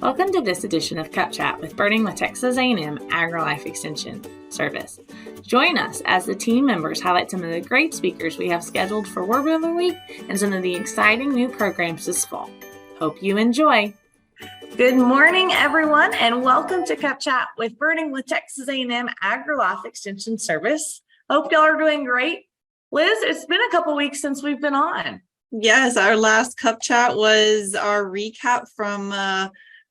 Welcome to this edition of Cup Chat with Birding with Texas A&M AgriLife Extension Service. Join us as the team members highlight some of the great speakers we have scheduled for Warbler Week and some of the exciting new programs this fall. Hope you enjoy. Good morning, everyone, and welcome to Cup Chat with Birding with Texas A&M AgriLife Extension Service. Hope y'all are doing great. Liz, it's been a couple weeks since we've been on. Yes, our last Cup Chat was our recap from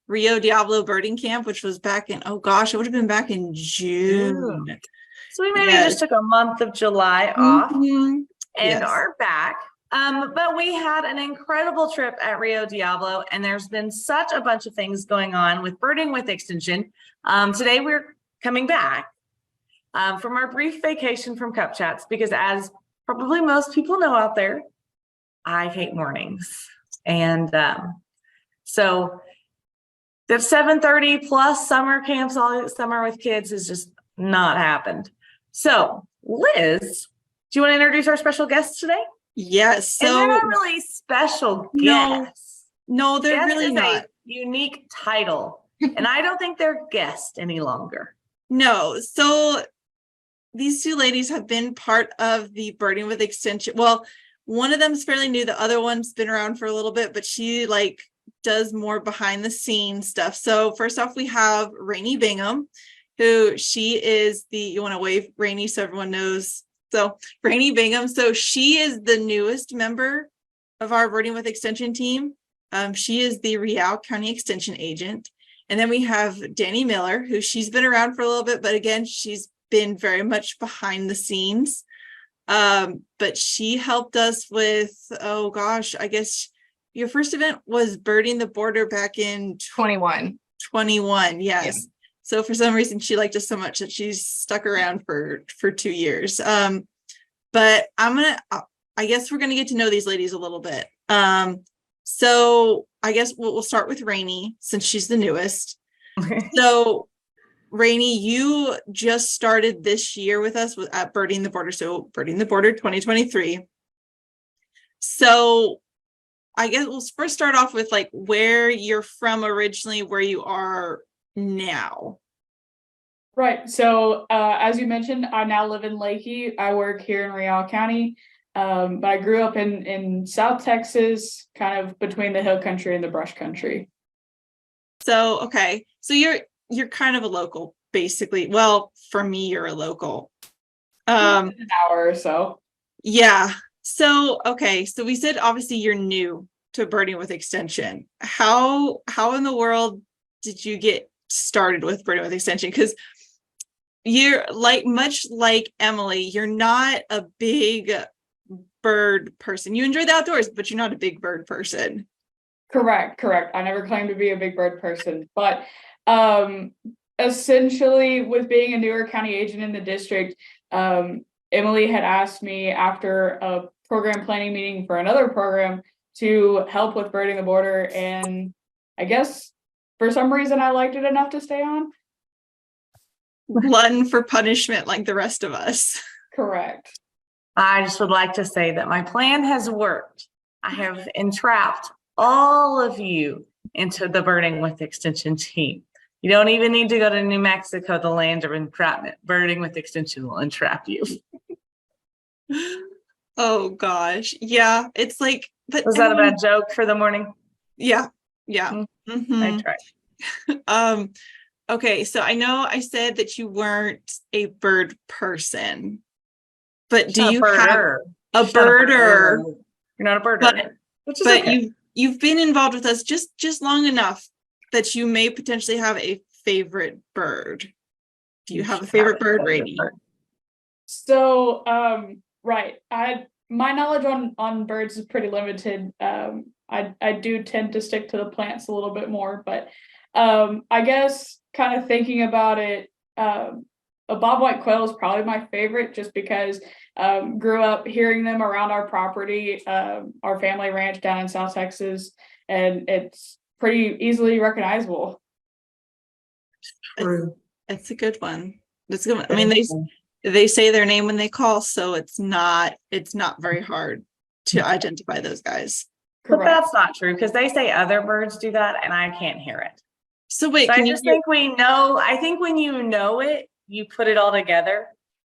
Rio Diablo birding camp, which was back in, it would have been back in June. So we maybe just took a month of July off and are back. But we had an incredible trip at Rio Diablo, and there's been such a bunch of things going on with Birding with Extension. Today we're coming back from our brief vacation from Cup Chats because, as probably most people know out there, I hate mornings. And so the 7:30 plus summer camps all summer with kids has just not happened. So Liz, do you want to introduce our special guests today? Yes. So and they're not really special guests. No, they're guest really is not. A unique title. And I don't think they're guests any longer. No. So these two ladies have been part of the Birding with Extension. Well, one of them is fairly new. The other one's been around for a little bit, but she does more behind the scenes stuff. So first off, we have Rainey Bingham, who she is you want to wave, Rainey, so everyone knows. So Rainey Bingham, so she is the newest member of our Birding with Extension team. She is the Real County Extension agent. And then we have Danny Miller, who she's been around for a little bit, but again, she's been very much behind the scenes. But she helped us with, I guess your first event was Birding the Border back in 21. Yes. Yeah. So for some reason, she liked us so much that she's stuck around for 2 years. But I guess we're going to get to know these ladies a little bit. So I guess we'll start with Rainey since she's the newest. So Rainey, you just started this year with us at Birding the Border. So Birding the Border 2023. So I guess we'll first start off with where you're from originally, where you are now. Right. So as you mentioned, I now live in Leahy. I work here in Real County, but I grew up in South Texas, kind of between the hill country and the brush country. So, okay. So you're kind of a local, basically. Well, for me, you're a local. An hour or so. Yeah. So, okay. So we said, obviously you're new to Birding with Extension. How in the world did you get started with Birding with Extension? Because you're much like Emily, you're not a big bird person. You enjoy the outdoors, but you're not a big bird person. Correct. I never claimed to be a big bird person, but essentially with being a newer county agent in the district, Emily had asked me after a program planning meeting for another program to help with Birding the Border, and I guess for some reason I liked it enough to stay on. Glutton for punishment like the rest of us. Correct. I just would like to say that my plan has worked. I have entrapped all of you into the Birding with Extension team. You don't even need to go to New Mexico, the land of entrapment. Birding with Extension will entrap you. Oh gosh. Yeah. It's but was that a bad joke for the morning? Yeah. Mm-hmm. I tried. Okay. So I know I said that you weren't a bird person, but do you have a birder? You're not a birder. But okay. You've been involved with us just long enough that you may potentially have a favorite bird. Do you have a favorite bird, Rainey? So, right. My knowledge on birds is pretty limited. I do tend to stick to the plants a little bit more, but I guess kind of thinking about it, a bobwhite quail is probably my favorite just because grew up hearing them around our property, our family ranch down in South Texas, and it's pretty easily recognizable. True. It's a good one. It's a good one. I mean, they say their name when they call, so it's not very hard to identify those guys. But that's not true because they say other birds do that and I can't hear it. So wait, So I can you just think I think when you know it, you put it all together.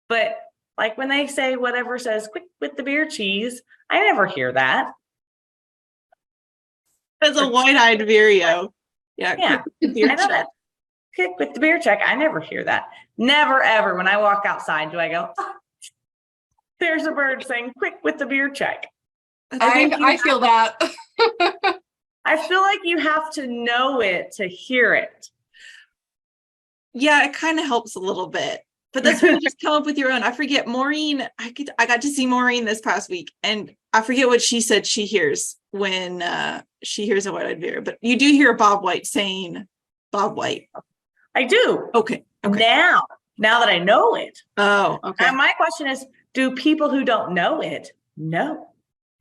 But like when they say whatever says quick with the beer cheese, I never hear that. as a wide-eyed Vireo? Yeah, Yeah, I know that. Quick with the beer check. I never hear that. Never ever. When I walk outside, do I go, oh, there's a bird saying quick with the beer check. I feel that. I feel like you have to know it to hear it. Yeah, it kind of helps a little bit, but that's when you just come up with your own. I forget Maureen. I got to see Maureen this past week, and I forget what she said she hears when she hears a wide-eyed Vera. But you do hear Bob White saying Bob White. I do. Okay. Now that I know it. Oh, okay. And my question is, do people who don't know it know?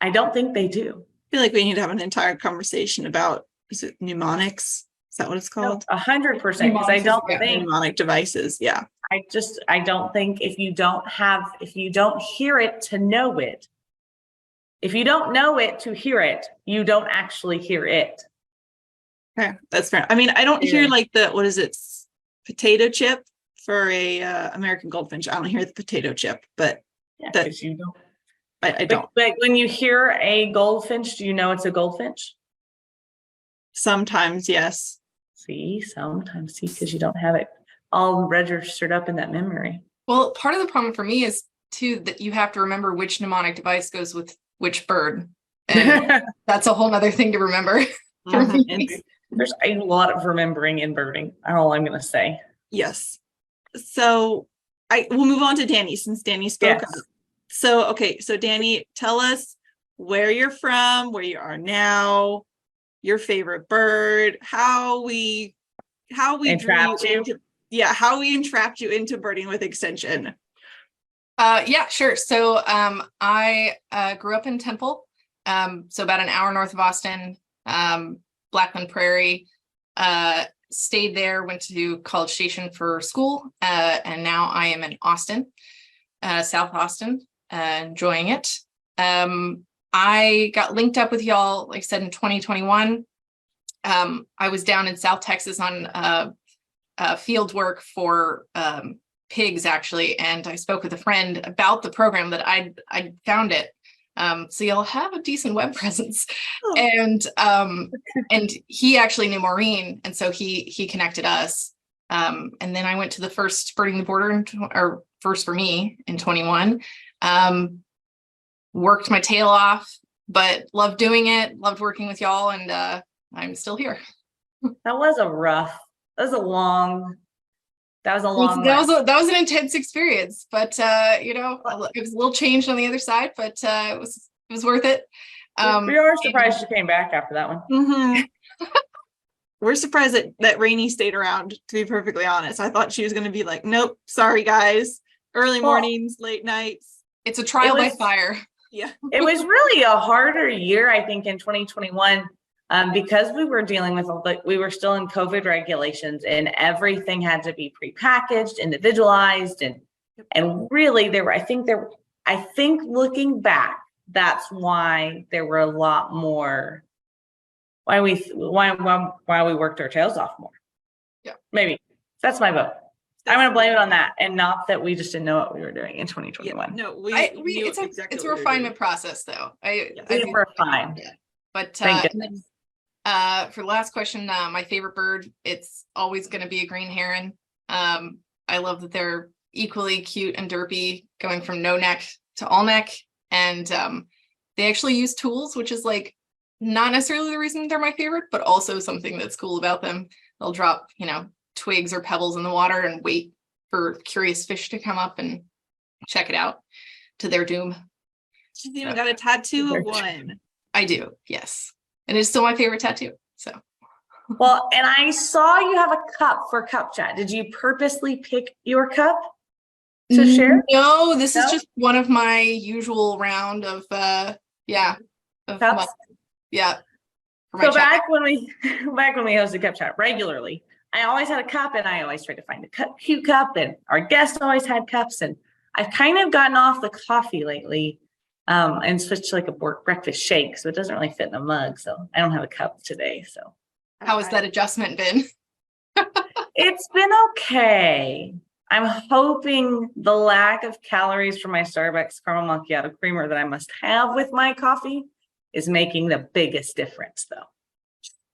I don't think they do. I feel like we need to have an entire conversation about, is it mnemonics? Is that what it's called? 100%. Because I don't think Mnemonic devices. Yeah. I don't think if you don't hear it to know it, if you don't know it to hear it, you don't actually hear it. Okay, that's fair. I mean, I don't hear like what is it? Potato chip for a American goldfinch. I don't hear the potato chip, but because you don't. I don't. But when you hear a goldfinch, do you know it's a goldfinch? Sometimes, yes. Sometimes, because you don't have it all registered up in that memory. Well, part of the problem for me is too that you have to remember which mnemonic device goes with which bird. And that's a whole nother thing to remember. There's a lot of remembering in birding. All I'm going to say. Yes. So we'll move on to Danny since Danny spoke. Yes. So, okay. So Danny, tell us where you're from, where you are now, your favorite bird, how we Entrapped you. How we entrapped you into Birding with Extension. Yeah, sure. So I grew up in Temple, so about an hour north of Austin, Blackland Prairie. Stayed there, went to College Station for school, and now I am in Austin, South Austin, enjoying it. I got linked up with y'all, like I said, in 2021. I was down in South Texas on field work for pigs, actually, and I spoke with a friend about the program that I found it. So y'all have a decent web presence. And he actually knew Maureen, and so he connected us. And then I went to the first Birding the Border, or first for me in 21. Worked my tail off, but loved doing it, loved working with y'all, and I'm still here. That was a long. That was an intense experience, but it was a little changed on the other side, but it was worth it. We are surprised you came back after that one. Mm-hmm. We're surprised that Rainey stayed around, to be perfectly honest. I thought she was going to be like, nope, sorry guys, early mornings, late nights. It's a trial by fire. Yeah. It was really a harder year, I think, in 2021. Because we were dealing with, we were still in COVID regulations, and everything had to be prepackaged, individualized, and really I think looking back, that's why there were a lot more, why we worked our tails off more. Yeah, maybe that's my vote. I'm going to blame it on that, and not that we just didn't know what we were doing in 2021. Yeah, no, it's a refinement process, though. We were fine. Yeah. But for the last question, my favorite bird, it's always going to be a green heron. I love that they're equally cute and derpy, going from no neck to all neck. And they actually use tools, which is like not necessarily the reason they're my favorite, but also something that's cool about them. They'll drop, twigs or pebbles in the water and wait for curious fish to come up and check it out to their doom. She's even got a tattoo of one. I do, yes. And it's still my favorite tattoo. So, well, and I saw you have a cup for cup chat. Did you purposely pick your cup to share? No, this is just one of my usual round of cups. So back when we hosted cup chat regularly, I always had a cup, and I always tried to find a cute cup, and our guests always had cups, and I've kind of gotten off the coffee lately. And switched to like a breakfast shake, so it doesn't really fit in a mug. So I don't have a cup today. So how has that adjustment been? It's been okay. I'm hoping the lack of calories from my Starbucks caramel macchiato creamer that I must have with my coffee is making the biggest difference, though.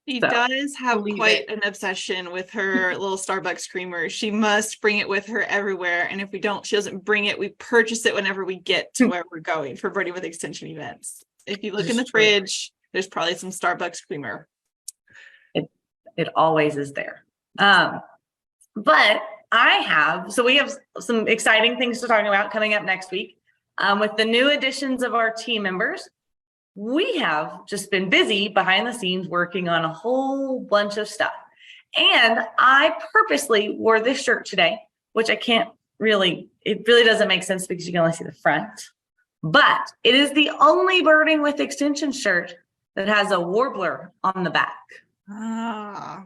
She So, does have believe quite it. an obsession with her little Starbucks creamer. She must bring it with her everywhere. And if we don't, she doesn't bring it. We purchase it whenever we get to where we're going for Birdie with Extension events. If you look in the Just true. fridge, there's probably some Starbucks creamer. It always is there. But we have some exciting things to talk about coming up next week. With the new additions of our team members, we have just been busy behind the scenes working on a whole bunch of stuff. And I purposely wore this shirt today, which it really doesn't make sense because you can only see the front. But it is the only Birding with Extension shirt that has a warbler on the back. Ah.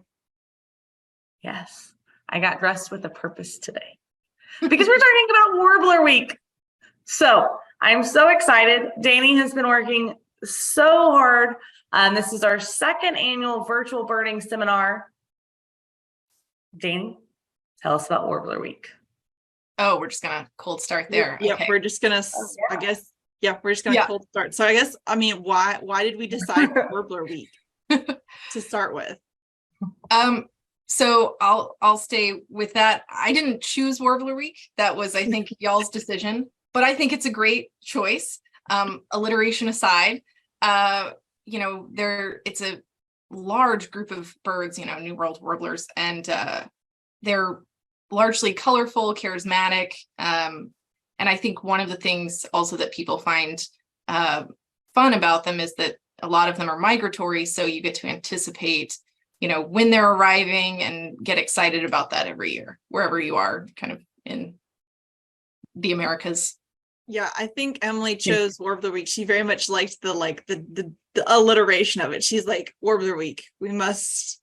Yes, I got dressed with a purpose today because we're talking about Warbler Week. So I'm so excited. Danny has been working so hard. This is our second annual virtual birding seminar. Danny, tell us about Warbler Week. Oh, we're just gonna cold start there. Yeah, Okay. we're just gonna, I guess, we're just gonna Yeah. cold start. So I guess, why did we decide Warbler Week to start with? So I'll stay with that. I didn't choose Warbler Week. That was, I think, y'all's decision, but I think it's a great choice. Alliteration aside, it's a large group of birds, New World warblers, and they're largely colorful, charismatic. And I think one of the things also that people find fun about them is that a lot of them are migratory. So you get to anticipate when they're arriving and get excited about that every year, wherever you are kind of in the Americas. Yeah, I think Emily chose Warbler Week. She very much liked the alliteration of it. She's like, Warbler Week, we must.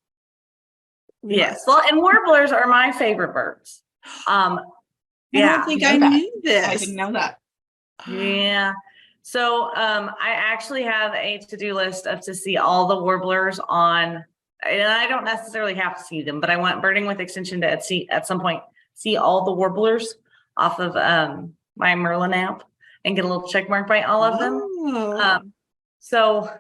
Yes, well, and warblers are my favorite birds. I don't think I knew this. I didn't know that. Yeah. So I actually have a to-do list to see all the warblers on, and I don't necessarily have to see them, but I want Birding with Extension to at some point see all the warblers off of my Merlin app and get a little check mark by all of them. Oh. So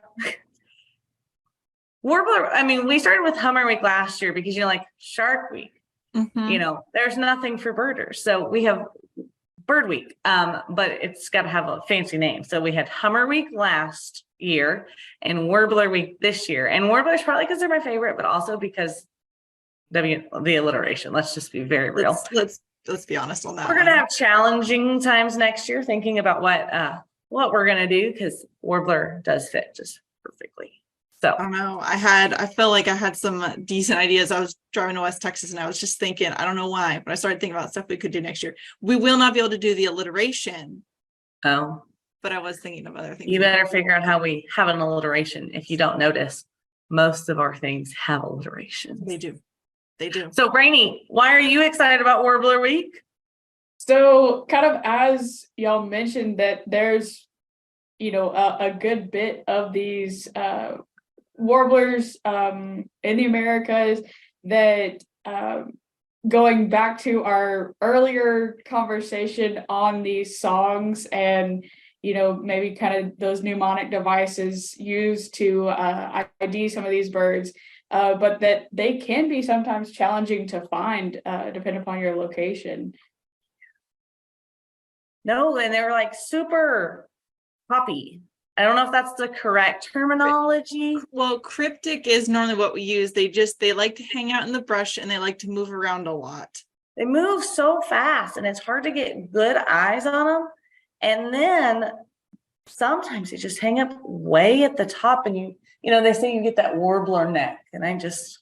Warbler, we started with Hummer Week last year because Shark Week, there's nothing for birders. So we have Bird Week, but it's got to have a fancy name. So we had Hummer Week last year and Warbler Week this year. And Warblers probably because they're my favorite, but also because the alliteration. Let's just be very real. Let's be honest on that. We're gonna have challenging times next year thinking about what we're gonna do because Warbler does fit just perfectly. So I don't know. I felt like I had some decent ideas. I was driving to West Texas and I was just thinking, I don't know why, but I started thinking about stuff we could do next year. We will not be able to do the alliteration. Oh, but I was thinking of other things. You better figure out how we have an alliteration. If you don't notice, most of our things have alliterations. They do. They do. So Brainy, why are you excited about Warbler Week? So kind of as y'all mentioned that there's, a good bit of these warblers in the Americas that going back to our earlier conversation on these songs and maybe kind of those mnemonic devices used to ID some of these birds, but that they can be sometimes challenging to find depending upon your location. No, and they're super poppy. I don't know if that's the correct terminology. Well, cryptic is normally what we use. They like to hang out in the brush and they like to move around a lot. They move so fast and it's hard to get good eyes on them. And then sometimes they just hang up way at the top and they say you get that warbler neck and I just,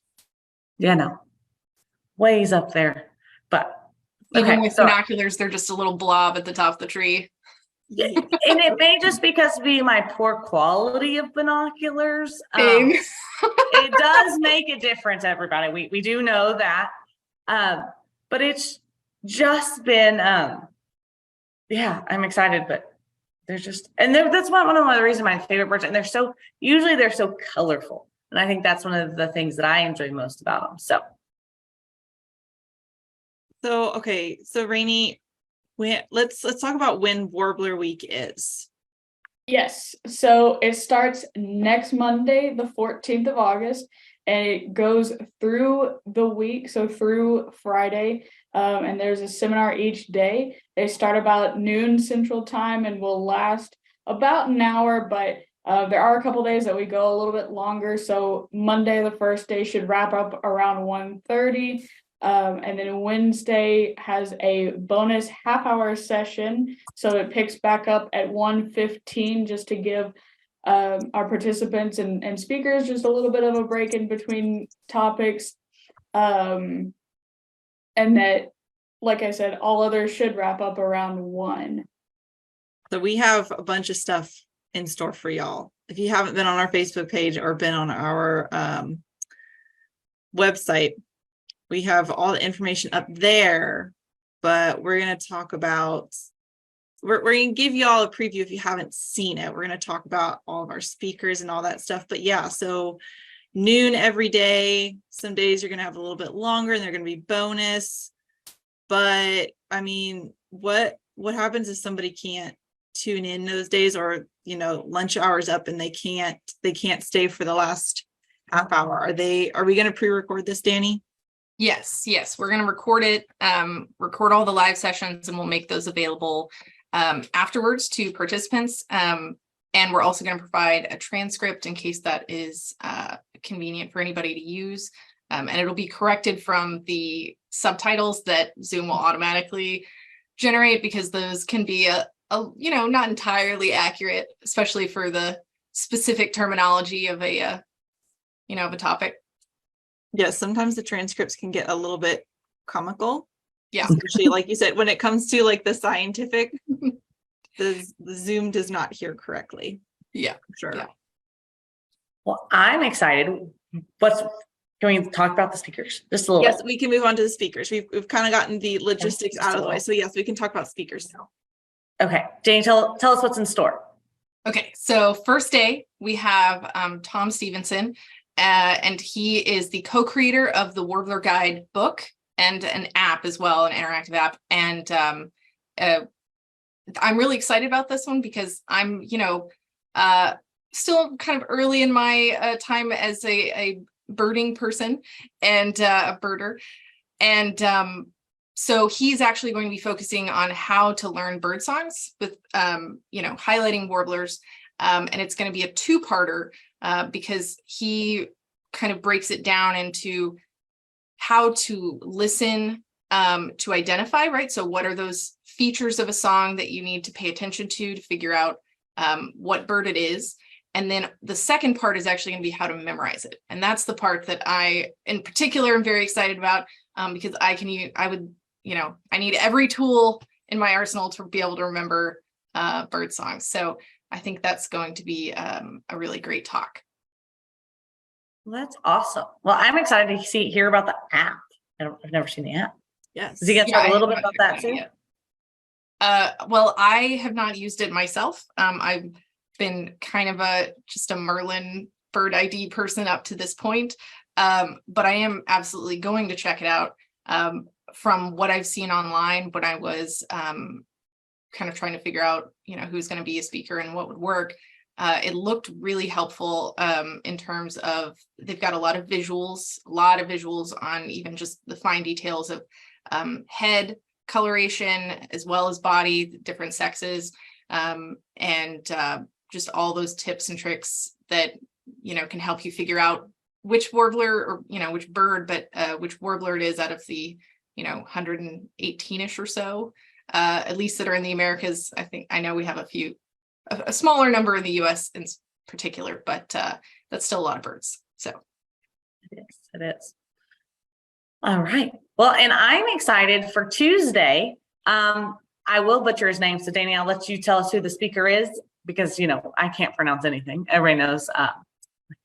ways up there. But even with binoculars, they're just a little blob at the top of the tree. And it may just be my poor quality of binoculars. It does make a difference, everybody. We do know that. But it's just been, I'm excited, but that's one of the reasons my favorite birds, and they're so colorful. And I think that's one of the things that I enjoy most about them. So So, okay, so Rainey, let's talk about when Warbler Week is. Yes, so it starts next Monday, the 14th of August, and it goes through the week, so through Friday. And there's a seminar each day. They start about noon Central Time and will last about an hour, but there are a couple days that we go a little bit longer. So Monday, the first day, should wrap up around 1:30. And then Wednesday has a bonus half-hour session. So it picks back up at 1:15 just to give our participants and speakers just a little bit of a break in between topics. And that, like I said, all others should wrap up around 1. So we have a bunch of stuff in store for y'all. If you haven't been on our Facebook page or been on our website, we have all the information up there, but we're going to talk about, we're going to give you all a preview if you haven't seen it. We're going to talk about all of our speakers and all that stuff. But yeah, so noon every day. Some days you're going to have a little bit longer and they're going to be bonus. But I mean, what happens if somebody can't tune in those days, or, you know, lunch hours up and they can't stay for the last half hour? Are we going to pre-record this, Danny? Yes, we're going to record it, record all the live sessions, and we'll make those available afterwards to participants. And we're also going to provide a transcript in case that is convenient for anybody to use. And it'll be corrected from the subtitles that Zoom will automatically generate, because those can be you know, not entirely accurate, especially for the specific terminology of a you know, of a topic. Yeah, sometimes the transcripts can get a little bit comical. Yeah. Especially like you said, when it comes to like the scientific, the Zoom does not hear correctly. Yeah. Sure. Yeah. Well, I'm excited. Can we talk about the speakers just a little Yes, bit? we can move on to the speakers. We've kind of gotten the logistics out of the way. So yes, we can talk about speakers now. Okay, Jane, tell us what's in store. Okay, so first day we have Tom Stevenson, and he is the co-creator of the Warbler Guide book and an app as well, an interactive app. And I'm really excited about this one because I'm, you know, still kind of early in my time as a birding person and a birder. And so he's actually going to be focusing on how to learn bird songs with, you know, highlighting warblers. And it's going to be a two-parter because he kind of breaks it down into how to listen, to identify, right? So what are those features of a song that you need to pay attention to figure out what bird it is? And then the second part is actually going to be how to memorize it. And that's the part that I, in particular, am very excited about because I need every tool in my arsenal to be able to remember bird songs. So I think that's going to be a really great talk. Well, that's awesome. Well, I'm excited to hear about the app. I've never seen the app. Yes. Is he going to talk a little bit about that too? Well, I have not used it myself. I've been kind of just a Merlin bird ID person up to this point. But I am absolutely going to check it out. From what I've seen online when I was kind of trying to figure out, you know, who's going to be a speaker and what would work, it looked really helpful in terms of they've got a lot of visuals on even just the fine details of head coloration as well as body, different sexes, and just all those tips and tricks that, you know, can help you figure out which warbler or, you know, which bird, but which warbler it is out of the, you know, 118-ish or so, at least that are in the Americas. I know we have a smaller number in the US in particular, but that's still a lot of birds. So it is. All right. Well, and I'm excited for Tuesday. I will butcher his name. So Danny, I'll let you tell us who the speaker is because, you know, I can't pronounce anything. Everybody knows.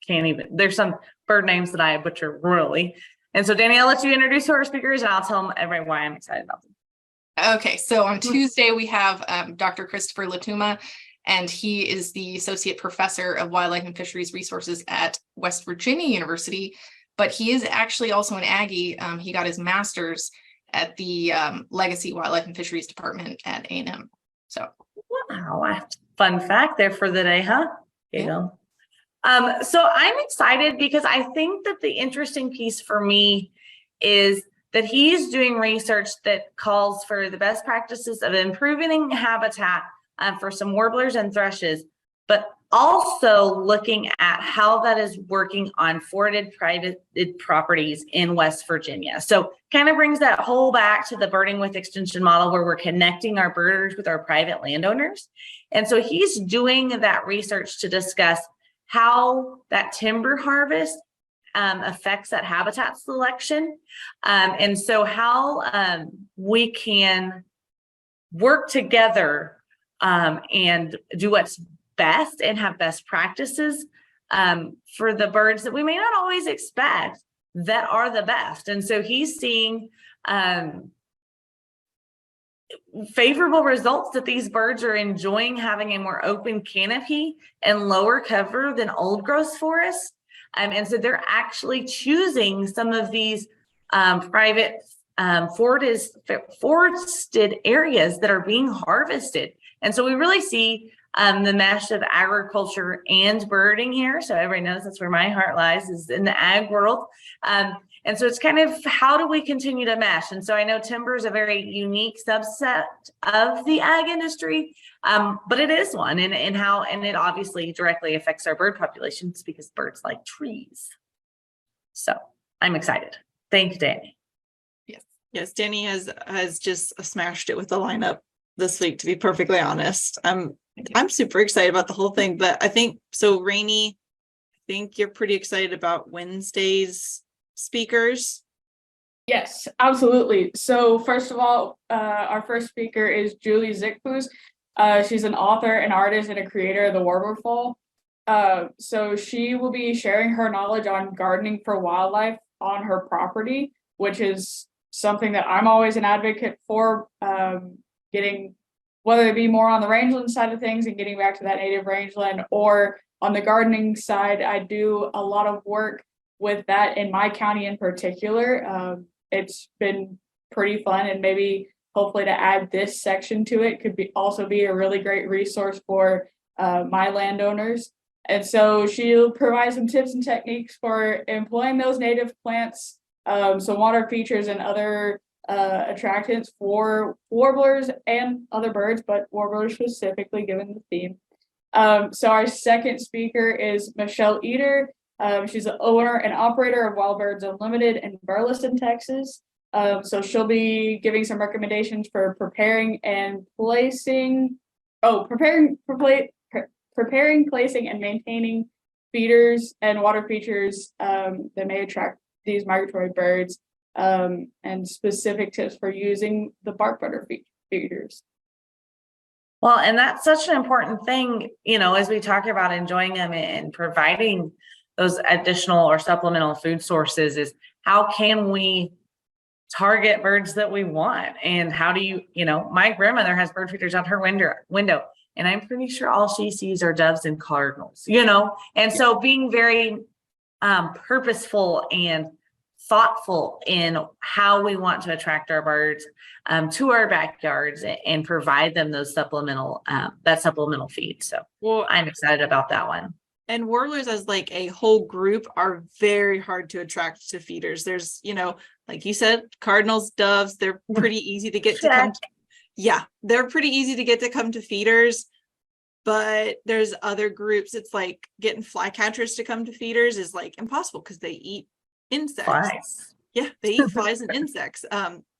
Can't even. There's some bird names that I butcher royally. And so Danny, I'll let you introduce who our speaker is and I'll tell them everybody why I'm excited about them. Okay. So on Tuesday, we have Dr. Christopher Latuma, and he is the Associate Professor of Wildlife and Fisheries Resources at West Virginia University, but he is actually also an Aggie. He got his master's at the Legacy Wildlife and Fisheries Department at A&M. So, wow, fun fact there for the day, huh? You Yeah. know. So I'm excited because I think that the interesting piece for me is that he's doing research that calls for the best practices of improving habitat for some warblers and thrushes, but also looking at how that is working on forwarded private properties in West Virginia. So kind of brings that whole back to the birding with extension model where we're connecting our birders with our private landowners. And so he's doing that research to discuss how that timber harvest affects that habitat selection. And so how we can work together and do what's best and have best practices for the birds that we may not always expect that are the best. And so he's seeing favorable results that these birds are enjoying having a more open canopy and lower cover than old growth forests. And so they're actually choosing some of these private forested areas that are being harvested. And so we really see the mesh of agriculture and birding here. So everybody knows that's where my heart lies, is in the ag world. And so it's kind of how do we continue to mesh? And so I know timber is a very unique subset of the ag industry, but it is one, and it obviously directly affects our bird populations because birds like trees. So I'm excited. Thank you, Danny. Yes, Danny has just smashed it with the lineup this week, to be perfectly honest. I'm super excited about the whole thing, but I think so. Rainey, I think you're pretty excited about Wednesday's speakers. Yes, absolutely. So first of all, our first speaker is Julie Zickbus. She's an author, an artist, and a creator of the Warbler Fall. So she will be sharing her knowledge on gardening for wildlife on her property, which is something that I'm always an advocate for, getting, whether it be more on the rangeland side of things and getting back to that native rangeland, or on the gardening side. I do a lot of work with that in my county in particular. It's been pretty fun, and maybe hopefully to add this section to it could also be a really great resource for my landowners. And so she'll provide some tips and techniques for employing those native plants, some water features and other attractants for warblers and other birds, but warblers specifically given the theme. So our second speaker is Michelle Eder. She's the owner and operator of Wild Birds Unlimited in Burleson, Texas. So she'll be giving some recommendations for preparing, placing, and maintaining feeders and water features that may attract these migratory birds, and specific tips for using the bark butter feeders. Well, and that's such an important thing, as we talk about enjoying them and providing those additional or supplemental food sources, is how can we target birds that we want? And how do you, my grandmother has bird feeders on her window, and I'm pretty sure all she sees are doves and cardinals, and so being very purposeful and thoughtful in how we want to attract our birds to our backyards and provide them those supplemental feed. So I'm excited about that one. And warblers as like a whole group are very hard to attract to feeders. There's, like you said, cardinals, doves, they're pretty easy to get to come to. Yeah, they're pretty easy to get to come to feeders. But there's other groups. It's like getting flycatchers to come to feeders is like impossible because they eat insects. Flies. Yeah, they eat flies and insects.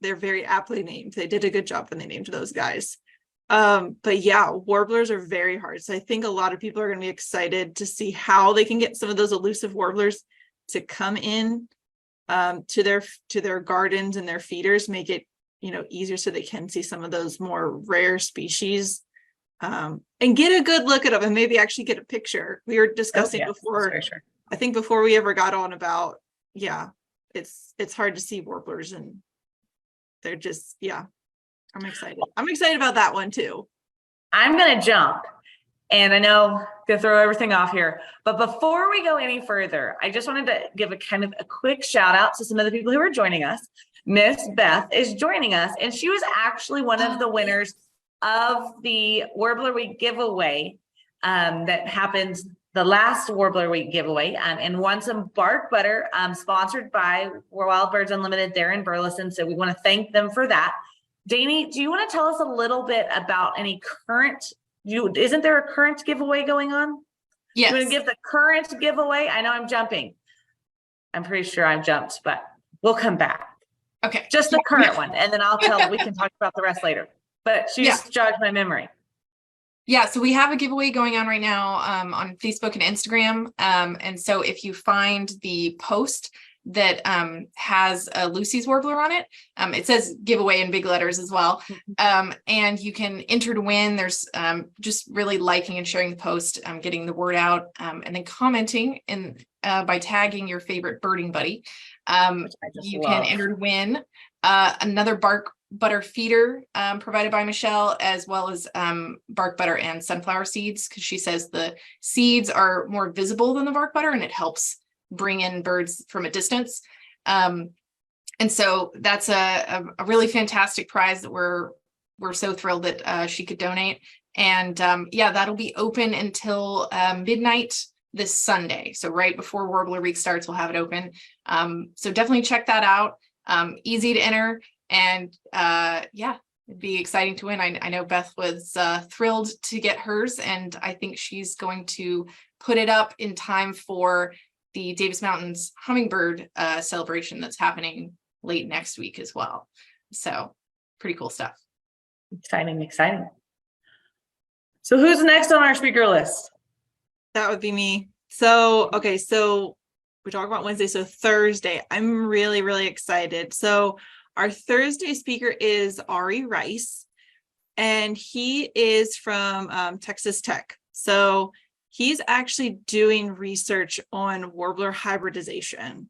They're very aptly named. They did a good job when they named those guys. But yeah, warblers are very hard. So I think a lot of people are going to be excited to see how they can get some of those elusive warblers to come in to their gardens and their feeders, make it easier so they can see some of those more rare species. And get a good look at them and maybe actually get a picture. We were discussing before, sure. I think before we ever got on about, it's hard to see warblers, and they're just, I'm excited. I'm excited about that one too. I'm going to jump, and I know to throw everything off here, but before we go any further, I just wanted to give a quick shout out to some of the people who are joining us. Miss Beth is joining us, and she was actually one of the winners of the Warbler Week giveaway that happened the last Warbler Week giveaway, and won some bark butter sponsored by Wild Birds Unlimited there in Burleson. So we want to thank them for that. Danny, do you want to tell us a little bit about any current, isn't there a current giveaway going on? Yes. You want to give the current giveaway? I know I'm jumping. I'm pretty sure I've jumped, but we'll come back. Okay. Just the current one. And then we can talk about the rest later. But she's jogged my memory. Yeah, so we have a giveaway going on right now on Facebook and Instagram. And so if you find the post that has a Lucy's Warbler on it, it says giveaway in big letters as well. And you can enter to win. There's just really liking and sharing the post, getting the word out, and then commenting by tagging your favorite birding buddy. You can enter to win another bark butter feeder provided by Michelle, as well as bark butter and sunflower seeds, because she says the seeds are more visible than the bark butter and it helps bring in birds from a distance. And so that's a really fantastic prize that we're so thrilled that she could donate. And that'll be open until midnight this Sunday. So right before Warbler Week starts, we'll have it open. So definitely check that out. Easy to enter. And it'd be exciting to win. I know Beth was thrilled to get hers, and I think she's going to put it up in time for the Davis Mountains hummingbird celebration that's happening late next week as well. So pretty cool stuff. Exciting. So who's next on our speaker list? That would be me. So, okay, so we talk about Wednesday. So Thursday, I'm really, really excited. So our Thursday speaker is Ari Rice, and he is from Texas Tech. So he's actually doing research on warbler hybridization,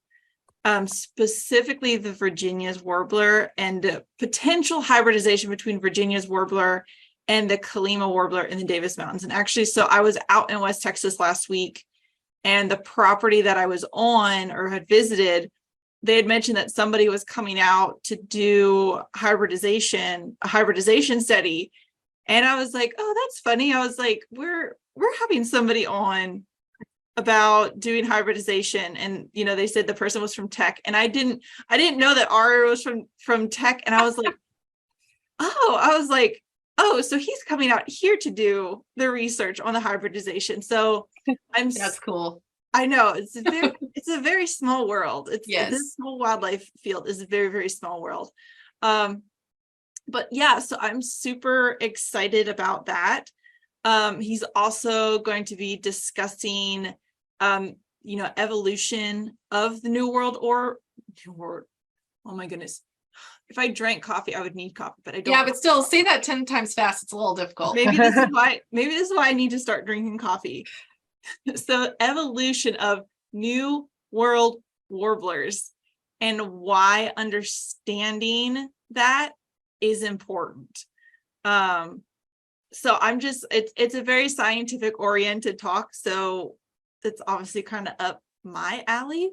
specifically the Virginia's warbler and the potential hybridization between Virginia's warbler and the Kalima warbler in the Davis Mountains. And actually, so I was out in West Texas last week, and the property that I was on or had visited, they had mentioned that somebody was coming out to do a hybridization study. And I was like, oh, that's funny. I was like, we're having somebody on about doing hybridization. And, they said the person was from Tech, and I didn't know that Ari was from Tech. And I was like, oh, so he's coming out here to do the research on the hybridization. So That's cool. I know it's a very small world. This whole wildlife field is a very, very small world. But yeah, so I'm super excited about that. He's also going to be discussing, evolution of the New World or New World. Oh my goodness. If I drank coffee, I would need coffee, but I don't. Yeah, but still say that 10 times fast. It's a little difficult. Maybe this is why I need to start drinking coffee. So evolution of New World warblers and why understanding that is important. So it's a very scientific oriented talk. So it's obviously kind of up my alley.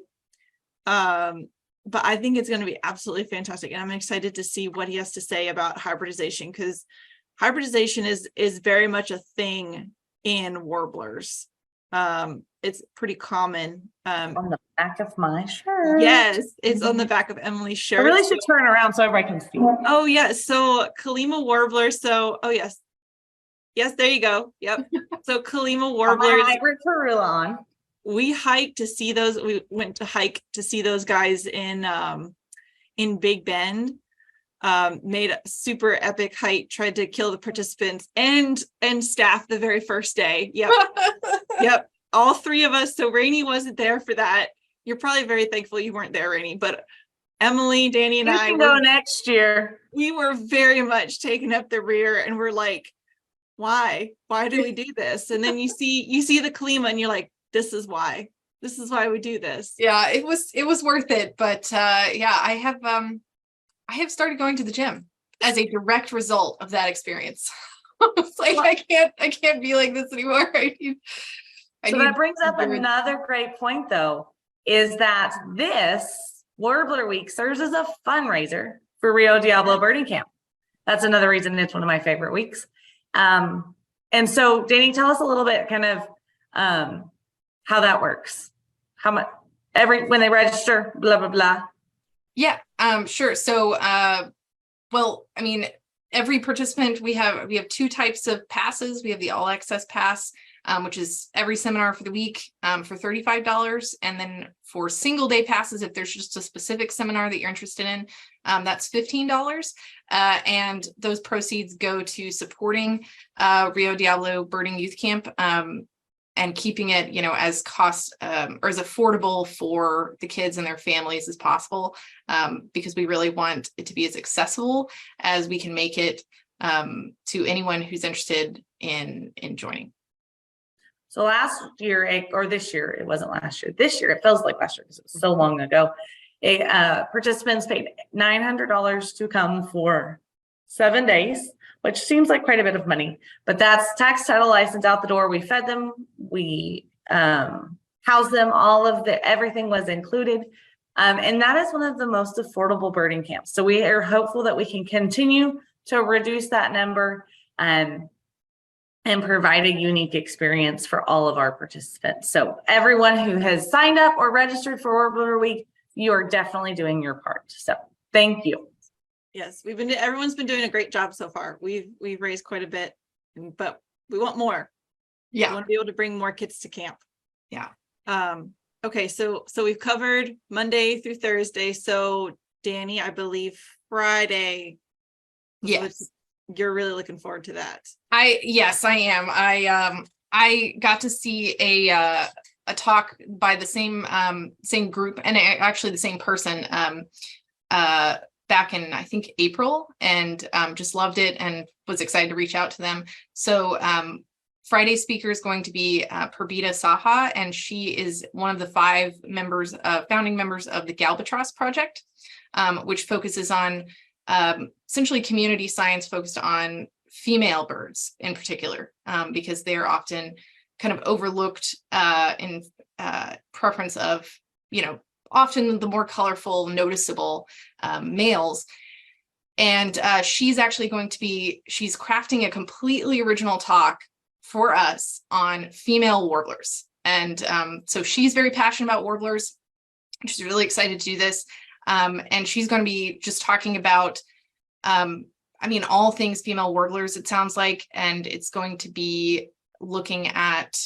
But I think it's going to be absolutely fantastic. And I'm excited to see what he has to say about hybridization, because hybridization is very much a thing in warblers. It's pretty common. On the back of my shirt. Yes, it's on the back of Emily's shirt. I really should turn around so everybody can see. Oh yes, so Kalima warbler. So yes, there you go. Yep. So Kalima warblers. On. We hiked to see those. We went to hike to see those guys in Big Bend. Made a super epic hike. Tried to kill the participants and staff the very first day. Yep. Yep. All three of us. So Rainey wasn't there for that. You're probably very thankful you weren't there, Rainey. But Emily, Danny, and I go next year. We were very much taking up the rear, and we're like, why? Why do we do this? And then you see the Kalima, and you're like, this is why we do this. Yeah, it was worth it. But I have started going to the gym as a direct result of that experience. It's like I can't be like this anymore. So that brings up another great point, though, is that this Warbler Week serves as a fundraiser for Rio Diablo Birding Camp. That's another reason it's one of my favorite weeks. And so, Danny, tell us a little bit kind of how that works. How much when they register, blah, blah, blah. Yeah, sure. So, well, I mean, every participant, we have 2 types of passes. We have the all access pass, which is every seminar for the week for $35. And then for single day passes, if there's just a specific seminar that you're interested in, that's $15. And those proceeds go to supporting Rio Diablo Birding Youth Camp, and keeping it, as cost or as affordable for the kids and their families as possible, because we really want it to be as accessible as we can make it to anyone who's interested in joining. So last year, or this year, it wasn't last year. This year, it feels like last year because it was so long ago. Participants paid $900 to come for 7 days, which seems like quite a bit of money, but that's tax, title, license out the door. We fed them, we housed them, everything was included. And that is one of the most affordable birding camps. So we are hopeful that we can continue to reduce that number and provide a unique experience for all of our participants. So everyone who has signed up or registered for Warbler Week, you are definitely doing your part. So thank you. Yes, everyone's been doing a great job so far. We've raised quite a bit, but we want more. Yeah. We want to be able to bring more kids to camp. Yeah. Okay, so we've covered Monday through Thursday. So Danny, I believe Friday. Yes. You're really looking forward to that. Yes, I am. I got to see a talk by the same group, and actually the same person back in, I think, April, and just loved it and was excited to reach out to them. So Friday's speaker is going to be Purbita Saha, and she is one of the 5 founding members of the Galbatross Project, which focuses on essentially community science focused on female birds in particular, because they're often kind of overlooked in preference of, often the more colorful, noticeable males. And she's crafting a completely original talk for us on female warblers. And so she's very passionate about warblers. She's really excited to do this. And she's going to be just talking about, all things female warblers, it sounds like, and it's going to be looking at,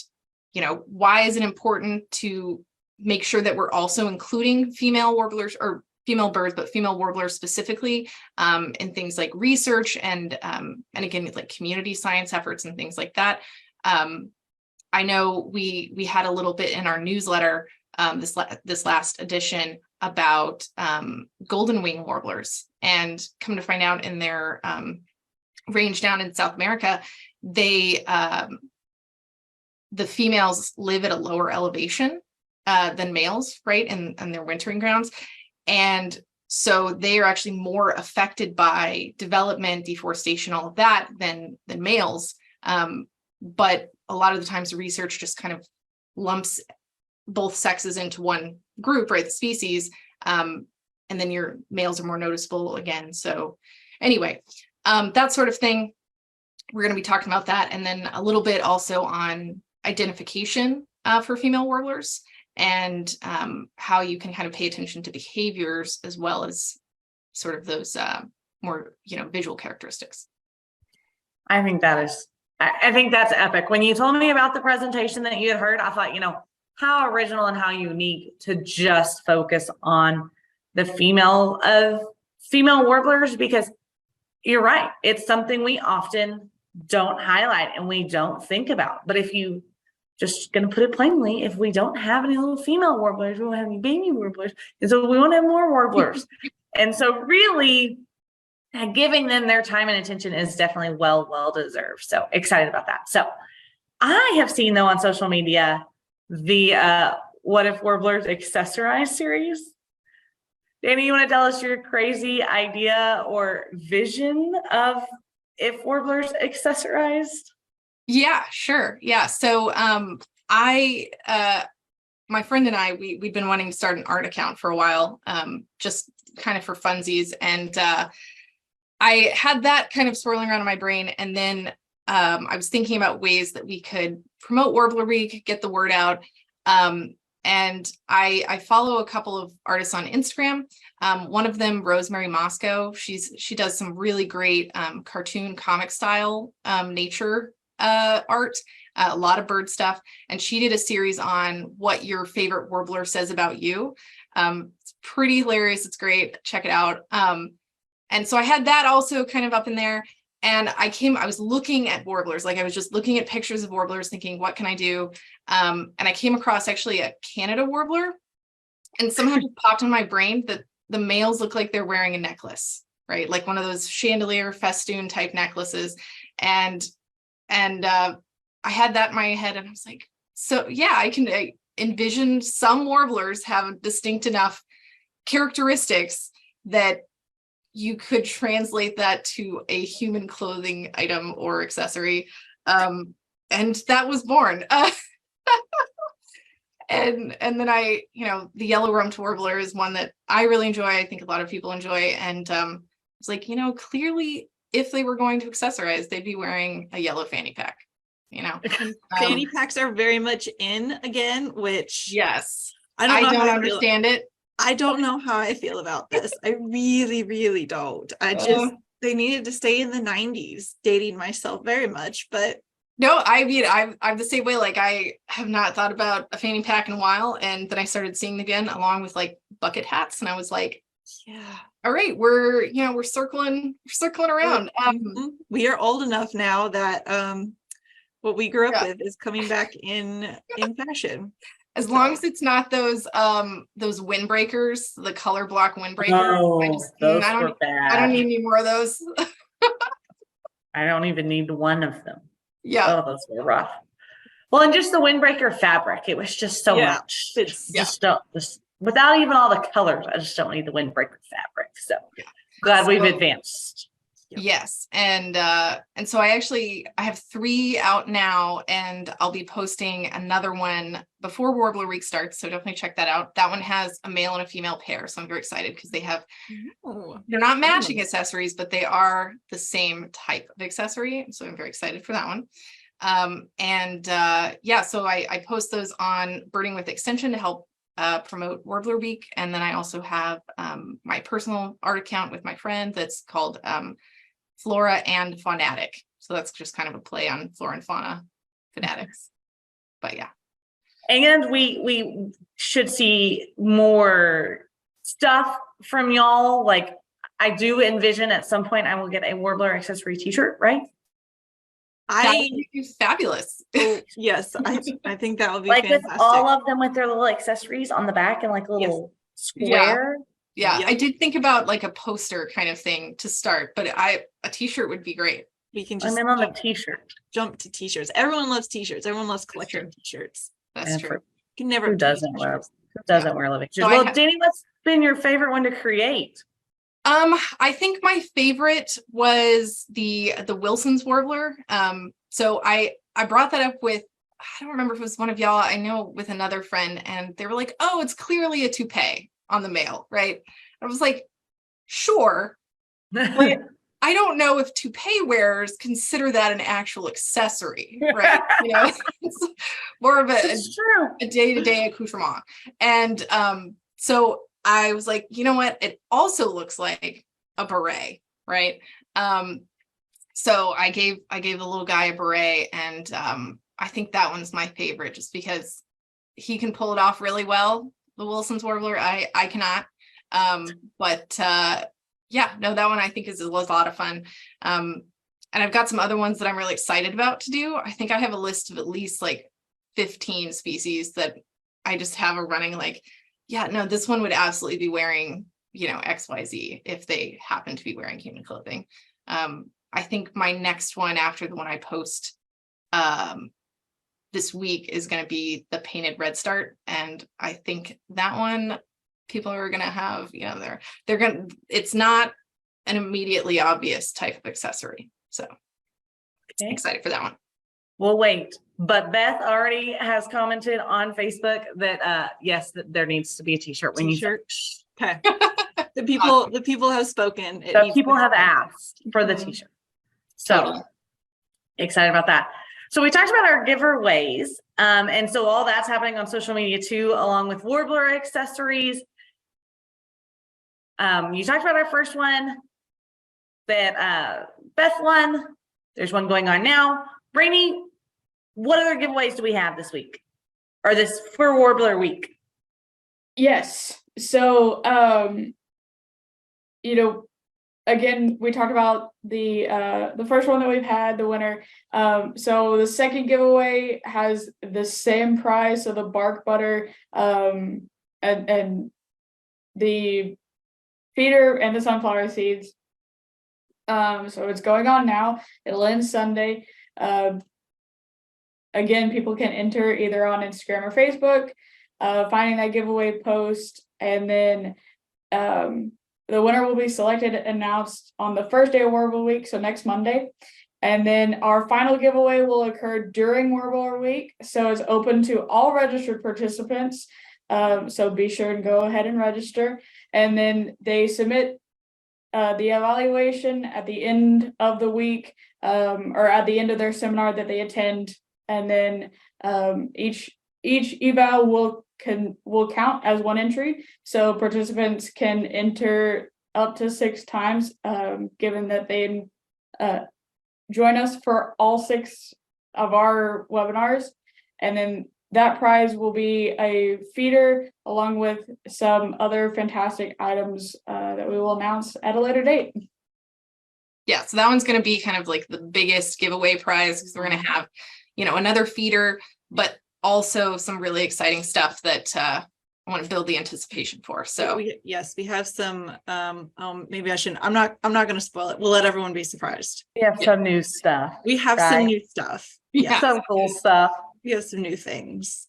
why is it important to make sure that we're also including female warblers, or female birds, but female warblers specifically, in things like research and again, like community science efforts and things like that. I know we had a little bit in our newsletter, this last edition, about golden wing warblers, and come to find out in their range down in South America, the females live at a lower elevation than males, right, in their wintering grounds. And so they are actually more affected by development, deforestation, all of that than males. But a lot of the times the research just kind of lumps both sexes into one group, right, the species, and then your males are more noticeable again. So anyway, that sort of thing, we're going to be talking about that, and then a little bit also on identification for female warblers, and how you can kind of pay attention to behaviors as well as sort of those more visual characteristics. I think that's epic. When you told me about the presentation that you had heard, I thought, how original and how unique to just focus on the female warblers, because you're right, it's something we often don't highlight and we don't think about. But if you just going to put it plainly, if we don't have any little female warblers, we won't have any baby warblers, and so we won't have more warblers. And so really giving them their time and attention is definitely well deserved. So excited about that. So I have seen, though, on social media, the What If Warblers Accessorize series. Danny, you want to tell us your crazy idea or vision of if warblers accessorized? Yeah, sure. Yeah. So my my friend and I, we've been wanting to start an art account for a while, just kind of for funsies. And I had that kind of swirling around in my brain. And then I was thinking about ways that we could promote Warbler Week, get the word out. And I follow a couple of artists on Instagram. One of them, Rosemary Moscow, she does some really great cartoon comic style nature art, a lot of bird stuff. And she did a series on what your favorite warbler says about you. It's pretty hilarious. It's great. Check it out. And so I had that also kind of up in there. And I was looking at warblers, like I was just looking at pictures of warblers thinking, what can I do? And I came across actually a Canada warbler, and somehow just popped in my brain that the males look like they're wearing a necklace, right? Like one of those chandelier festoon type necklaces. And I had that in my head, and I was like, so yeah, I envision some warblers have distinct enough characteristics that you could translate that to a human clothing item or accessory. And that was born. And then the yellow rumped warbler is one that I really enjoy. I think a lot of people enjoy. And it's like, clearly if they were going to accessorize, they'd be wearing a yellow fanny pack, Fanny packs are very much in again, which yes, I don't understand it. I don't know how I feel about this. I really, really don't. They needed to stay in the 90s, dating myself very much, but no, I mean, I'm the same way. Like I have not thought about a fanny pack in a while. And then I started seeing them again along with like bucket hats. And I was like, yeah, all right, we're circling around. We are old enough now that what we grew up with is coming back in fashion. As long as it's not those windbreakers, the color block windbreakers. Oh, those were bad. I don't need any more of those. I don't even need one of them. Yeah. Oh, those were rough. Well, and just the windbreaker fabric, it was just so much. It's just without even all the colors, I just don't need the windbreaker fabric. So glad we've advanced. Yes. And so I have 3 out now, and I'll be posting another one before Warbler Week starts. So definitely check that out. That one has a male and a female pair. So I'm very excited because they have, they're not matching accessories, but they are the same type of accessory. So I'm very excited for that one. So I post those on Birding with Extension to help promote Warbler Week. And then I also have my personal art account with my friend that's called Flora and Faunatic. So that's just kind of a play on flora and fauna fanatics. But yeah. And we should see more stuff from y'all. Like I do envision at some point I will get a Warbler accessory t-shirt, right? That would be fabulous. Yes, I think that would be like fantastic. With all of them with their little accessories on the back and like a little square. Yeah, I did think about like a poster kind of thing to start, but a t-shirt would be great. We can just I'm in on the t-shirt. Jump to t-shirts. Everyone loves t-shirts. Everyone loves collecting t-shirts. That's true. You can never. Who doesn't wear living t-shirts? Well, Danny, what's been your favorite one to create? I think my favorite was the Wilson's Warbler. So I brought that up with, I don't remember if it was one of y'all, I know with another friend, and they were like, oh, it's clearly a toupee on the male, right? I was like, sure, but I don't know if toupee wearers consider that an actual accessory, right? It's more of a day-to-day accoutrement. And so I was like, you know what? It also looks like a beret, right? So I gave the little guy a beret, and I think that one's my favorite just because he can pull it off really well. The Wilson's Warbler, I cannot. That one I think is a lot of fun. And I've got some other ones that I'm really excited about to do. I think I have a list of at least like 15 species that I just have a running like, this one would absolutely be wearing, XYZ if they happen to be wearing human clothing. I think my next one after the one I post this week is going to be the painted redstart. And I think that one people are going to have, they're going to, it's not an immediately obvious type of accessory. So excited for that one. We'll wait. But Beth already has commented on Facebook that yes, that there needs to be a t-shirt. We need T-shirt. Okay. The people have spoken. It the needs people to have happen. asked for the Mhm. t-shirt. So Totally. excited about that. So we talked about our giveaways. And so all that's happening on social media too, along with Warbler accessories. You talked about our first one that Beth won. There's one going on now. Brainy, what other giveaways do we have this week? Or this for Warbler week? Yes. So, again, we talked about the first one that we've had, the winner. So the second giveaway has the same prize, so the bark butter, and the feeder and the sunflower seeds. So it's going on now. It'll end Sunday. Again, people can enter either on Instagram or Facebook, finding that giveaway post, and then the winner will be selected and announced on the first day of Warbler Week, so next Monday. And then our final giveaway will occur during Warbler Week, so it's open to all registered participants. So be sure and go ahead and register. And then they submit the evaluation at the end of the week, or at the end of their seminar that they attend. And then each eval will count as one entry, so participants can enter up to 6 times, given that they join us for all 6 of our webinars. And then that prize will be a feeder along with some other fantastic items that we will announce at a later date. Yeah, so that one's going to be kind of like the biggest giveaway prize, because we're going to have, another feeder, but also some really exciting stuff that I want to build the anticipation for. So we have some, maybe I shouldn't, I'm not going to spoil it. We'll let everyone be surprised. We have some new stuff. We have some new stuff. Yeah. Some cool stuff. We have some new things.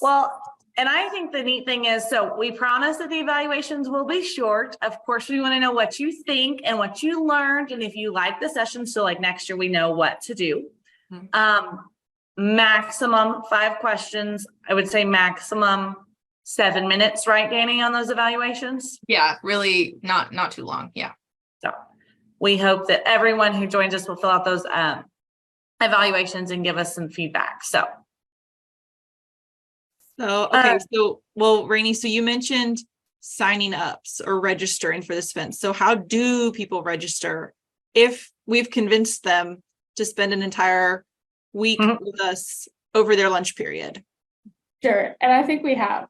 Well, and I think the neat thing is, so we promise that the evaluations will be short. Of course, we want to know what you think and what you learned, and if you like the session, so like next year we know what to do. Maximum 5 questions. I would say maximum 7 minutes, right, Danny, on those evaluations? yeah, really not too long. Yeah. So we hope that everyone who joins us will fill out those evaluations and give us some feedback. So Okay, well, Rainey, so you mentioned signing ups or registering for this event. So how do people register if we've convinced them to spend an entire week with us over their lunch period? Sure, and I think we have.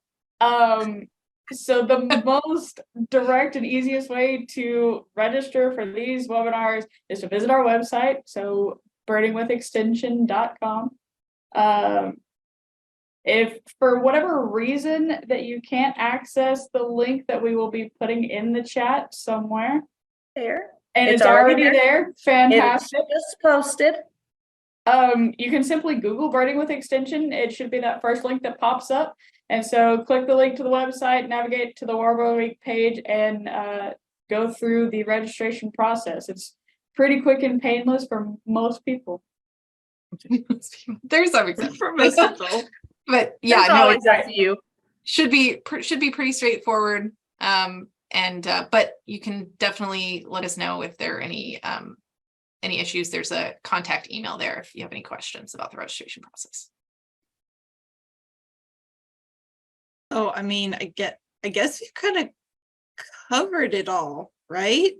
So the most direct and easiest way to register for these webinars is to visit our website, so birdingwithextension.com. If for whatever reason that you can't access the link that we will be putting in the chat somewhere, there. and it's already there, fantastic. It's posted. You can simply Google Birding with Extension. It should be that first link that pops up. And so click the link to the website, navigate to the Warbler Week page, and go through the registration process. It's pretty quick and painless for most people. There's some exceptions For most people. but yeah, There's no, always it's a few. should be pretty straightforward. But you can definitely let us know if there are any issues. There's a contact email there if you have any questions about the registration process. Oh, I mean, I guess we've kind of covered it all, right?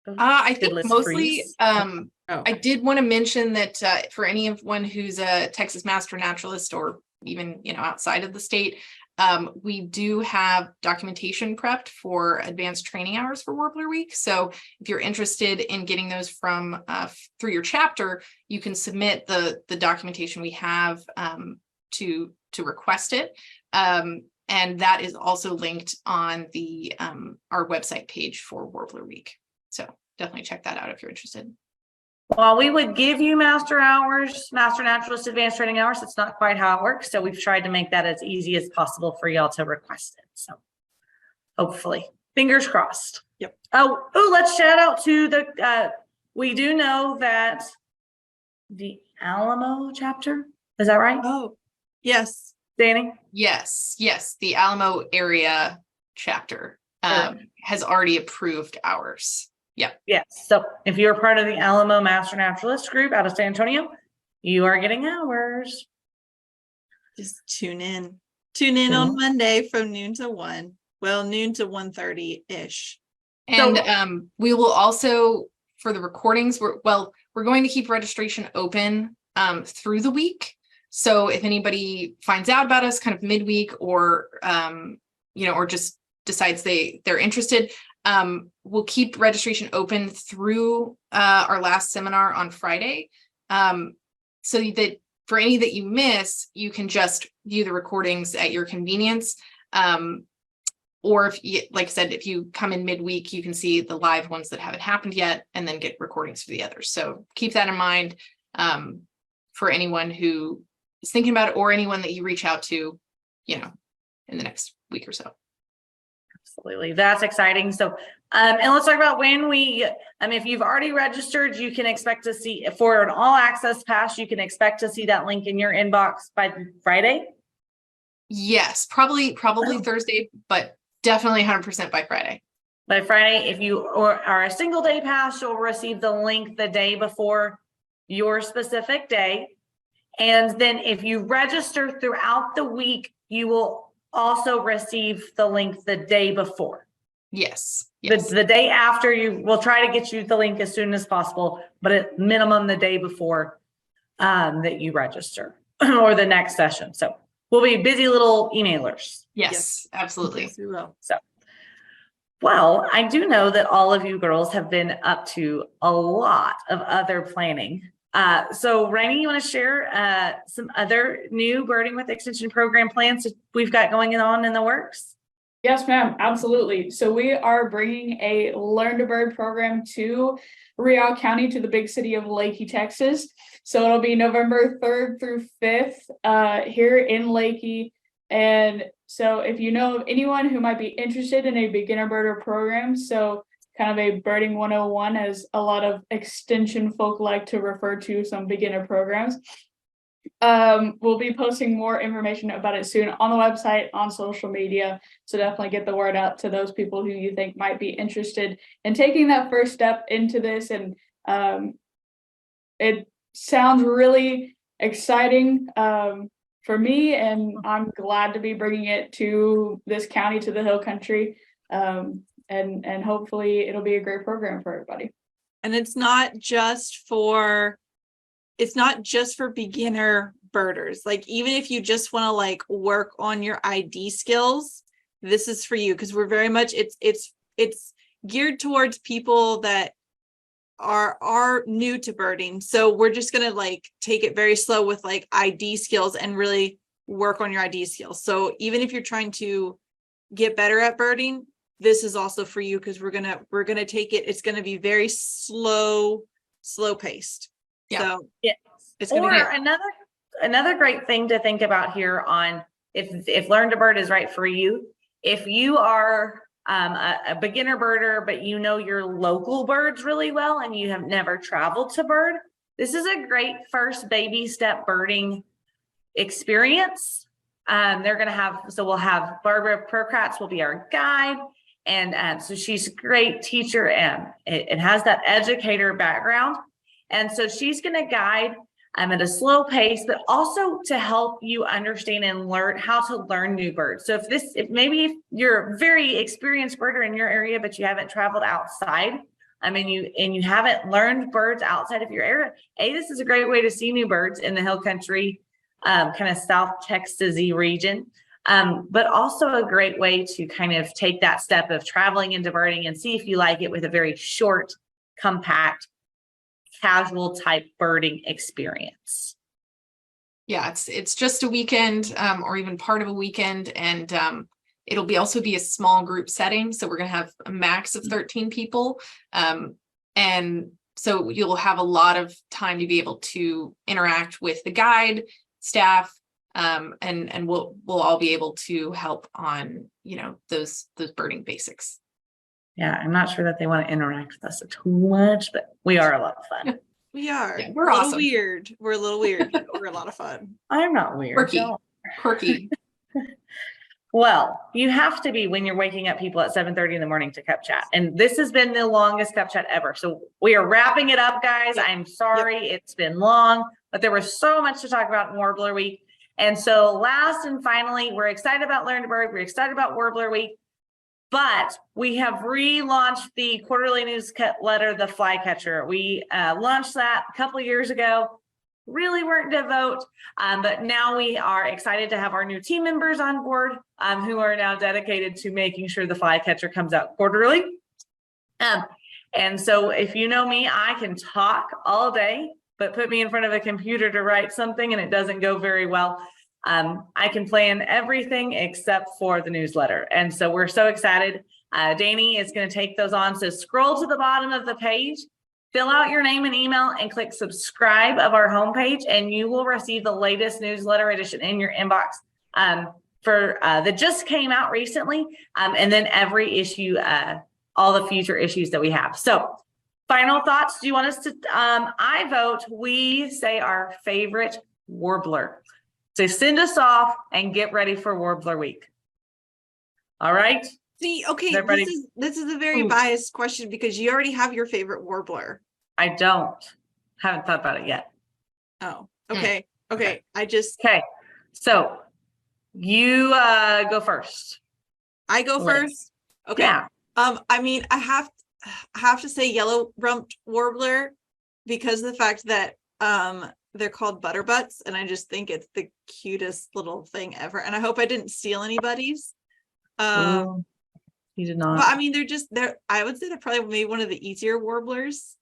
I think Goodness mostly, freeze. I did want to mention that for anyone who's a Texas Master Naturalist or even, outside of the state, we do have documentation prepped for advanced training hours for Warbler Week. So if you're interested in getting those from through your chapter, you can submit the documentation we have to request it. And that is also linked on the our website page for Warbler Week. So definitely check that out if you're interested. While we would give you master hours, master naturalist advanced training hours, it's not quite how it works. So we've tried to make that as easy as possible for y'all to request it. So hopefully, fingers crossed. Yep. Oh, let's shout out to the, we do know that the Alamo chapter, Is that right, Oh, yes. Danny? Yes, the Alamo area chapter has already approved ours. Yeah. Yes. So if you're part of the Alamo Master Naturalist group out of San Antonio, you are getting ours. Just tune in. Tune in on Monday from noon to 1. Well, noon to 1:30-ish. And we will also, for the recordings, we're going to keep registration open through the week. So if anybody finds out about us kind of midweek or or just decides they're interested, we'll keep registration open through our last seminar on Friday. So that for any that you miss, you can just view the recordings at your convenience. Or if you, like I said, if you come in midweek, you can see the live ones that haven't happened yet and then get recordings for the others. So keep that in mind for anyone who is thinking about it or anyone that you reach out to, in the next week or so. Absolutely. That's exciting. So, and let's talk about when if you've already registered, you can expect to see for an all access pass, you can expect to see that link in your inbox by Friday. Yes, probably Thursday, but definitely 100% by Friday. By Friday, if you are a single day pass, you'll receive the link the day before your specific day. And then if you register throughout the week, you will also receive the link the day before. Yes. The day after, you will try to get you the link as soon as possible, but at minimum the day before that you register or the next session. So we'll be busy little emailers. Yes, absolutely. Yes, we will. So, well, I do know that all of you girls have been up to a lot of other planning. So Rainey, you want to share some other new Birding with Extension program plans that we've got going on in the works? Yes, ma'am. Absolutely. So we are bringing a Learn to Bird program to Real County, to the big city of Leakey, Texas. So it'll be November 3rd through 5th here in Leakey. And so if you know of anyone who might be interested in a beginner birder program, so kind of a birding 101, as a lot of extension folk like to refer to some beginner programs. We'll be posting more information about it soon on the website, on social media. So definitely get the word out to those people who you think might be interested in taking that first step into this. And it sounds really exciting for me, and I'm glad to be bringing it to this county, to the Hill Country. And hopefully it'll be a great program for everybody. And it's not just for beginner birders. Like, even if you just want to work on your ID skills, this is for you, because we're very much it's geared towards people that are new to birding. So we're just gonna take it very slow with ID skills and really work on your ID skills. So even if you're trying to get better at birding, this is also for you, because we're gonna take it. It's gonna be very slow paced. Yeah. So yes. It's gonna or another great thing to think about here on if Learn to Bird is right for you. If you are a beginner birder, but you know your local birds really well and you have never traveled to bird, this is a great first baby step birding experience. We'll have Barbara Perkratz will be our guide. And so she's a great teacher, and it has that educator background. And so she's going to guide at a slow pace, but also to help you understand and learn how to learn new birds. So if maybe you're a very experienced birder in your area, but you haven't traveled outside, you haven't learned birds outside of your area, this is a great way to see new birds in the Hill Country, kind of South Texas-y region. But also a great way to kind of take that step of traveling into birding and see if you like it with a very short, compact, casual type birding experience. Yeah, it's just a weekend or even part of a weekend, and it'll also be a small group setting. So we're going to have a max of 13 people. And so you'll have a lot of time to be able to interact with the guide, staff, and we'll all be able to help on those birding basics. Yeah, I'm not sure that they want to interact with us too much, but we are a lot of fun. We are. Yeah, we're a little awesome. weird. We're a little weird, but we're a lot of fun. I'm not weird. Quirky. don't. Quirky. Well, you have to be when you're waking up people at 7:30 in the morning to cup chat. And this has been the longest cup chat ever. So we are wrapping it up, guys. I'm sorry it's been long, but there was so much to talk about in Warbler Week. And so last and finally, we're excited about Learn to Bird. We're excited about Warbler Week, but we have relaunched the quarterly newsletter, The Flycatcher. We launched that a couple of years ago. Really weren't devout, but now we are excited to have our new team members on board who are now dedicated to making sure the Flycatcher comes out quarterly. And so if you know me, I can talk all day, but put me in front of a computer to write something and it doesn't go very well. I can plan everything except for the newsletter. And so we're so excited. Danny is going to take those on. So scroll to the bottom of the page, fill out your name and email, and click subscribe of our homepage, and you will receive the latest newsletter edition in your inbox that just came out recently, and then every issue, all the future issues that we have. So final thoughts. Do you want us to, I vote we say our favorite warbler. So send us off and get ready for Warbler Week. All right. See, okay, this is a very biased question because you already have your favorite warbler. I haven't thought about it yet. Oh, okay. Okay. Okay. So you go first. I go first. Okay. Yeah. I mean, I have to say yellow-rumped warbler because of the fact that they're called butterbutts, and I just think it's the cutest little thing ever. And I hope I didn't steal anybody's. You did not. But I mean, I would say they're probably maybe one of the easier warblers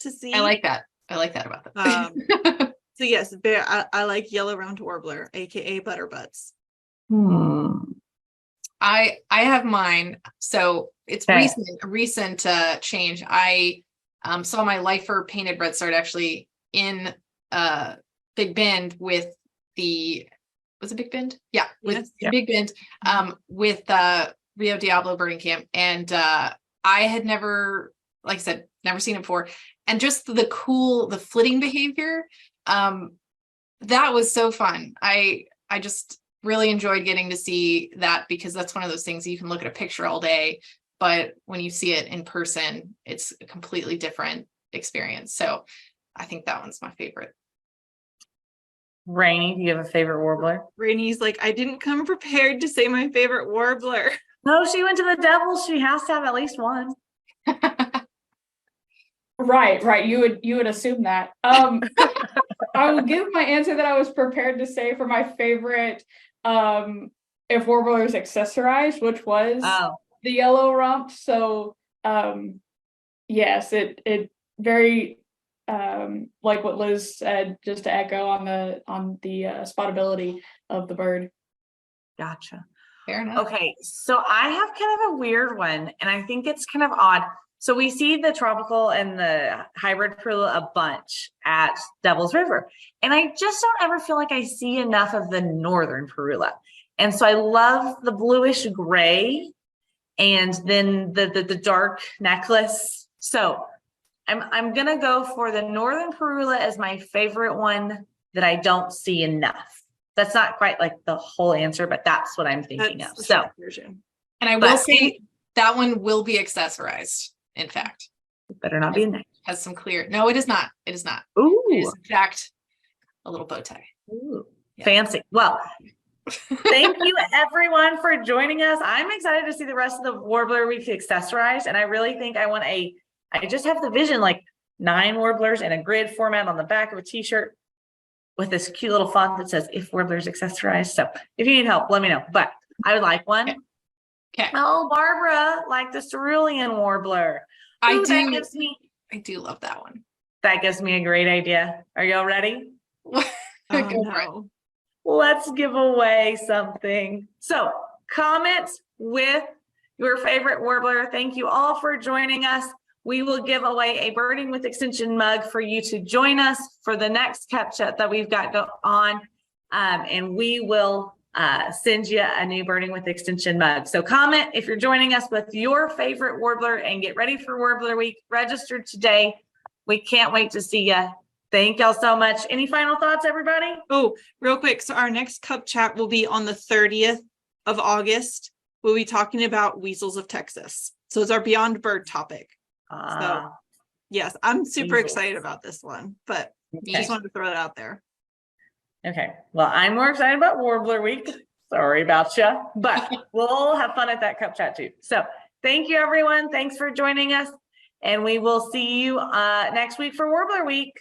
to see. I like that. I like that about them. So yes, I like yellow-rumped warbler, aka butterbutts. I have mine. So it's recent change. I saw my lifer painted redstart actually in Big Bend with was it Big Bend? Yeah, with Big Bend, with Rio Diablo birding camp. And I had never, like I said, never seen it before. And just the flitting behavior, that was so fun. I just really enjoyed getting to see that because that's one of those things you can look at a picture all day, but when you see it in person, it's a completely different experience. So I think that one's my favorite. Rainy, do you have a favorite warbler? Rainy's like, I didn't come prepared to say my favorite warbler. No, she went to the Devils. She has to have at least one. Right. You would assume that. I will give my answer that I was prepared to say for my favorite if warbler is accessorized, which was the yellow rump. So yes, it very like what Liz said, just to echo on the spottability of the bird. Gotcha. Fair enough. Okay, so I have kind of a weird one, and I think it's kind of odd. So we see the tropical and the hybrid perula a bunch at Devil's River, and I just don't ever feel like I see enough of the northern perula. And so I love the bluish gray, and then the dark necklace. So I'm gonna go for the northern perula as my favorite one that I don't see enough. That's not quite like the whole answer, but that's what I'm thinking of. So, and I will say that one will be accessorized. In fact, it better not be a night. Has some clear. No, it is not. It is not. Ooh, it is in fact a little bow tie. Ooh, yeah. Fancy. Well, thank you everyone for joining us. I'm excited to see the rest of the Warbler Week accessorized, and I really think I just have the vision like 9 warblers in a grid format on the back of a t-shirt with this cute little font that says if warblers accessorized. So if you need help, let me know. But I would like one. Okay. Oh, Barbara, like the cerulean warbler. Ooh, I do love that one. That gives me a great idea. Are y'all ready? No. Let's give away something. So comment with your favorite warbler. Thank you all for joining us. We will give away a Birding with Extension mug for you to join us for the next Cup Chat that we've got on. And we will send you a new Birding with Extension mug. So comment if you're joining us with your favorite warbler and get ready for Warbler Week. Register today. We can't wait to see you. Thank y'all so much. Any final thoughts, everybody? Oh, real quick. So our next cup chat will be on the 30th of August. We'll be talking about weasels of Texas. So it's our Beyond Bird topic. So yes, I'm super Weasels. excited about this one, but Okay. just wanted to throw it out there. Okay. Well, I'm more excited about Warbler Week. Sorry about you, but we'll have fun at that cup chat too. So thank you, everyone. Thanks for joining us. And we will see you next week for Warbler Week.